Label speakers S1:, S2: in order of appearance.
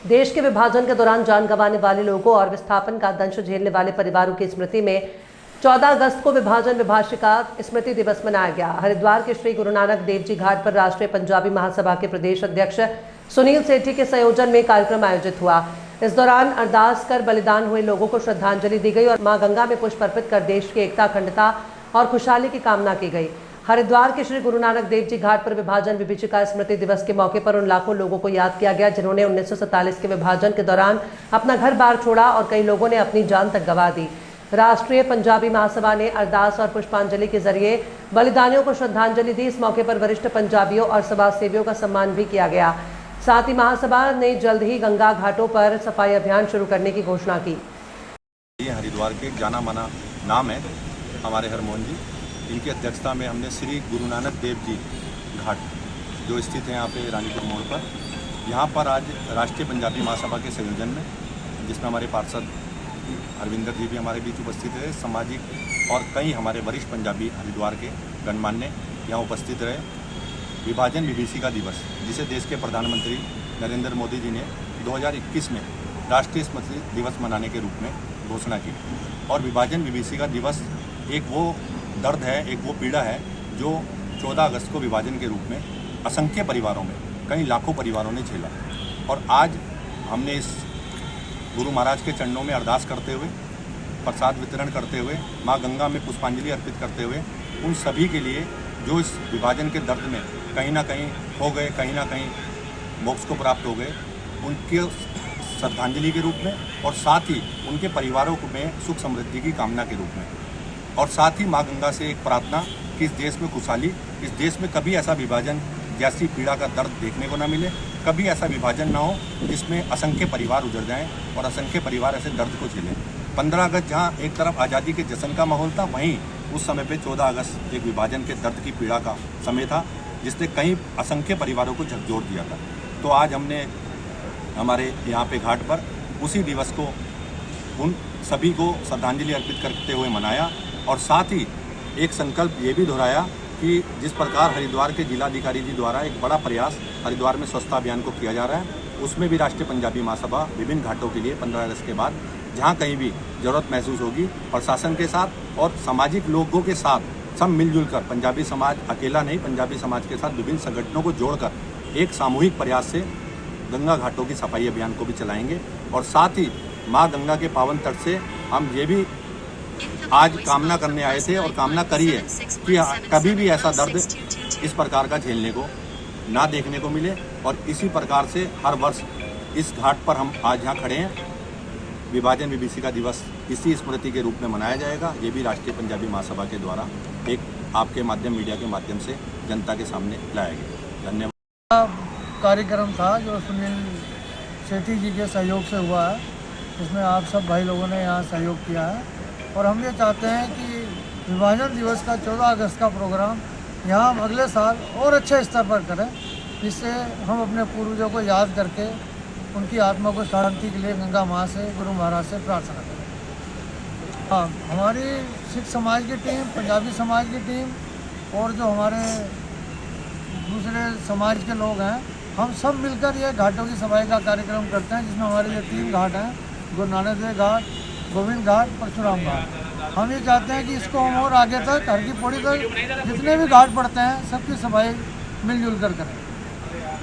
S1: देश के विभाजन के दौरान जान गंवाने वाले लोगों और विस्थापन का दंश झेलने वाले परिवारों की स्मृति में 14 अगस्त को विभाजन विभाषिका स्मृति दिवस मनाया गया। हरिद्वार के श्री गुरु नानक देव जी घाट पर राष्ट्रीय पंजाबी महासभा के प्रदेश अध्यक्ष सुनील सेठी के संयोजन में कार्यक्रम आयोजित हुआ। इस दौरान अरदास कर बलिदान हुए लोगों को श्रद्धांजलि दी गई और मां गंगा में पुष्प अर्पित कर देश की एकता, अखंडता और खुशहाली की कामना की गई। हरिद्वार के श्री गुरु नानक देव जी घाट पर विभाजन विभीषिका स्मृति दिवस के मौके पर उन लाखों लोगों को याद किया गया जिन्होंने 1947 के विभाजन के दौरान अपना घर बार छोड़ा और कई लोगों ने अपनी जान तक गंवा दी। राष्ट्रीय पंजाबी महासभा ने अरदास और पुष्पांजलि के जरिए बलिदानियों को श्रद्धांजलि दी। इस मौके पर वरिष्ठ पंजाबियों और समाज सेवियों का सम्मान भी किया गया। साथ ही महासभा ने जल्द ही गंगा घाटों पर सफाई अभियान शुरू करने की घोषणा की।
S2: ये हरिद्वार के जाना माना नाम है हमारे हरमोहन जी, इनकी अध्यक्षता में हमने श्री गुरु नानक देव जी घाट जो स्थित है यहाँ पे रानीपुर मोड़ पर, यहाँ पर आज राष्ट्रीय पंजाबी महासभा के संयोजन में, जिसमें हमारे पार्षद हरविंदर जी भी हमारे बीच उपस्थित रहे, सामाजिक और कई हमारे वरिष्ठ पंजाबी हरिद्वार के गणमान्य यहाँ उपस्थित रहे। विभाजन विभीषिका दिवस, जिसे देश के प्रधानमंत्री नरेंद्र मोदी जी ने 2021 में राष्ट्रीय स्मृति दिवस मनाने के रूप में घोषणा की। और विभाजन विभीषिका दिवस एक वो दर्द है, एक वो पीड़ा है जो 14 अगस्त को विभाजन के रूप में असंख्य परिवारों में, कई लाखों परिवारों ने झेला। और आज हमने इस गुरु महाराज के चरणों में अरदास करते हुए, प्रसाद वितरण करते हुए, माँ गंगा में पुष्पांजलि अर्पित करते हुए उन सभी के लिए जो इस विभाजन के दर्द में कहीं ना कहीं हो गए, कहीं ना कहीं मोक्ष को प्राप्त हो गए, उनके श्रद्धांजलि के रूप में, और साथ ही उनके परिवारों में सुख समृद्धि की कामना के रूप में, और साथ ही माँ गंगा से एक प्रार्थना कि इस देश में खुशहाली, इस देश में कभी ऐसा विभाजन जैसी पीड़ा का दर्द देखने को ना मिले, कभी ऐसा विभाजन ना हो जिसमें असंख्य परिवार उजड़ जाएं और असंख्य परिवार ऐसे दर्द को झेलें। 15 अगस्त जहाँ एक तरफ आज़ादी के जश्न का माहौल था, वहीं उस समय पे 14 अगस्त एक विभाजन के दर्द की पीड़ा का समय था, जिसने कई असंख्य परिवारों को झकझोर दिया था। तो आज हमने हमारे यहाँ पे घाट पर उसी दिवस को उन सभी को श्रद्धांजलि अर्पित करते हुए मनाया, और साथ ही एक संकल्प ये भी दोहराया कि जिस प्रकार हरिद्वार के जिलाधिकारी जी द्वारा एक बड़ा प्रयास हरिद्वार में स्वच्छता अभियान को किया जा रहा है, उसमें भी राष्ट्रीय पंजाबी महासभा विभिन्न घाटों के लिए 15 अगस्त के बाद जहाँ कहीं भी ज़रूरत महसूस होगी, प्रशासन के साथ और सामाजिक लोगों के साथ सब मिलजुल कर, पंजाबी समाज अकेला नहीं, पंजाबी समाज के साथ विभिन्न संगठनों को जोड़कर एक सामूहिक प्रयास से गंगा घाटों की सफाई अभियान को भी चलाएंगे। और साथ ही माँ गंगा के पावन तट से हम ये भी आज कामना करने आए थे और कामना करी है कि कभी भी ऐसा दर्द इस प्रकार का झेलने को ना देखने को मिले। और इसी प्रकार से हर वर्ष इस घाट पर हम आज यहाँ खड़े हैं, विभाजन विभीषिका दिवस इसी स्मृति के रूप में मनाया जाएगा। ये भी राष्ट्रीय पंजाबी महासभा के द्वारा एक आपके माध्यम, मीडिया के माध्यम से जनता के सामने लाया गया। धन्यवाद।
S3: कार्यक्रम था जो सुनील सेठी जी के सहयोग से हुआ है, इसमें आप सब भाई लोगों ने यहाँ सहयोग किया है। और हम ये चाहते हैं कि विभाजन दिवस का 14 अगस्त का प्रोग्राम यहाँ हम अगले साल और अच्छे स्तर पर करें, जिससे हम अपने पूर्वजों को याद करके उनकी आत्मा को शांति के लिए गंगा माँ से, गुरु महाराज से प्रार्थना करें। हाँ, हमारी सिख समाज की टीम, पंजाबी समाज की टीम और जो हमारे दूसरे समाज के लोग हैं, हम सब मिलकर ये घाटों की सफाई का कार्यक्रम करते हैं, जिसमें हमारे ये 3 घाट हैं, गुरु नानक देव घाट, गोविंद घाट, परशुराम घाट। हम ये चाहते हैं कि इसको हम और आगे तक, हर की पौड़ी तक जितने भी घाट पड़ते हैं सबकी सफाई मिलजुल कर करें।